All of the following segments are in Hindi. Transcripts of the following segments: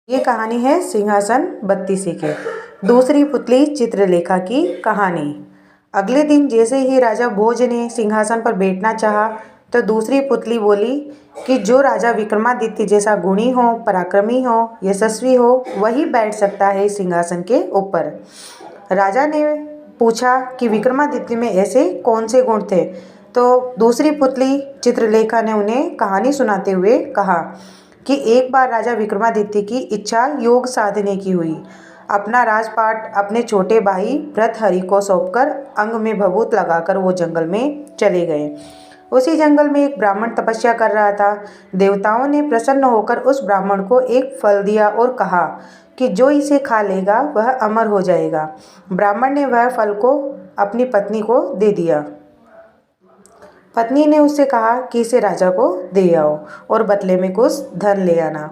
ये कहानी है सिंहासन बत्तीसी की। दूसरी पुतली चित्रलेखा की कहानी। अगले दिन जैसे ही राजा भोज ने सिंहासन पर बैठना चाहा तो दूसरी पुतली बोली कि जो राजा विक्रमादित्य जैसा गुणी हो, पराक्रमी हो, यशस्वी हो, वही बैठ सकता है सिंहासन के ऊपर। राजा ने पूछा कि विक्रमादित्य में ऐसे कौन से गुण थे। तो दूसरी पुतली चित्रलेखा ने उन्हें कहानी सुनाते हुए कहा कि एक बार राजा विक्रमादित्य की इच्छा योग साधने की हुई। अपना राजपाट अपने छोटे भाई भृतहरि को सौंपकर अंग में भभूत लगाकर वो जंगल में चले गए। उसी जंगल में एक ब्राह्मण तपस्या कर रहा था। देवताओं ने प्रसन्न होकर उस ब्राह्मण को एक फल दिया और कहा कि जो इसे खा लेगा वह अमर हो जाएगा। ब्राह्मण ने वह फल को अपनी पत्नी को दे दिया। पत्नी ने उससे कहा कि इसे राजा को दे आओ और बदले में कुछ धन ले आना।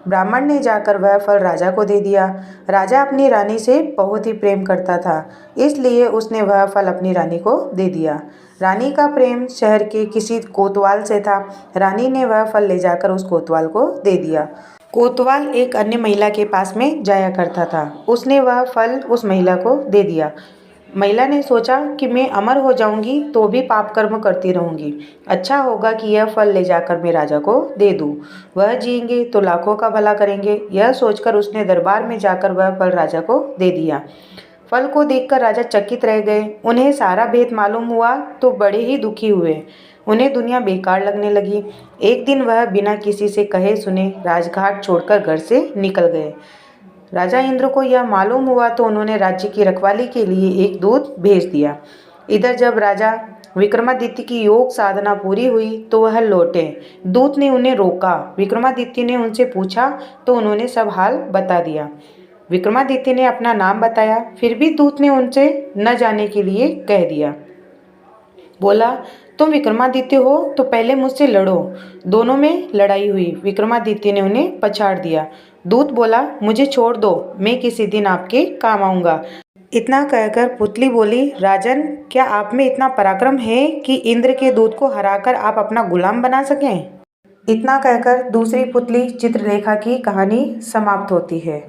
ब्राह्मण ने जाकर वह फल राजा को दे दिया। राजा अपनी रानी से बहुत ही प्रेम करता था, इसलिए उसने वह फल अपनी रानी को दे दिया। रानी का प्रेम शहर के किसी कोतवाल से था। रानी ने वह फल ले जाकर उस कोतवाल को दे दिया। कोतवाल एक अन्य महिला के पास में जाया करता था। उसने वह फल उस महिला को दे दिया। महिला ने सोचा कि मैं अमर हो जाऊंगी तो भी पाप कर्म करती रहूंगी। अच्छा होगा कि यह फल ले जाकर मैं राजा को दे दूं। वह जिएंगे तो लाखों का भला करेंगे। यह सोचकर उसने दरबार में जाकर वह फल राजा को दे दिया। फल को देखकर राजा चकित रह गए। उन्हें सारा भेद मालूम हुआ तो बड़े ही दुखी हुए। उन्हें दुनिया बेकार लगने लगी। एक दिन वह बिना किसी से कहे सुने राजघाट छोड़कर घर से निकल गए। राजा इंद्र को यह मालूम हुआ तो उन्होंने राज्य की रखवाली के लिए एक दूत भेज दिया। इधर जब राजा विक्रमादित्य की योग साधना पूरी हुई तो वह लौटे। दूत ने उन्हें रोका। विक्रमादित्य ने उनसे पूछा तो उन्होंने सब हाल बता दिया। विक्रमादित्य ने अपना नाम बताया, फिर भी दूत ने उनसे न जाने के लिए कह दिया। बोला, तुम विक्रमादित्य हो तो पहले मुझसे लड़ो। दोनों में लड़ाई हुई। विक्रमादित्य ने उन्हें पछाड़ दिया। दूत बोला, मुझे छोड़ दो, मैं किसी दिन आपके काम आऊंगा। इतना कहकर पुतली बोली, राजन, क्या आप में इतना पराक्रम है कि इंद्र के दूत को हराकर आप अपना गुलाम बना सकें? इतना कहकर दूसरी पुतली चित्रलेखा की कहानी समाप्त होती है।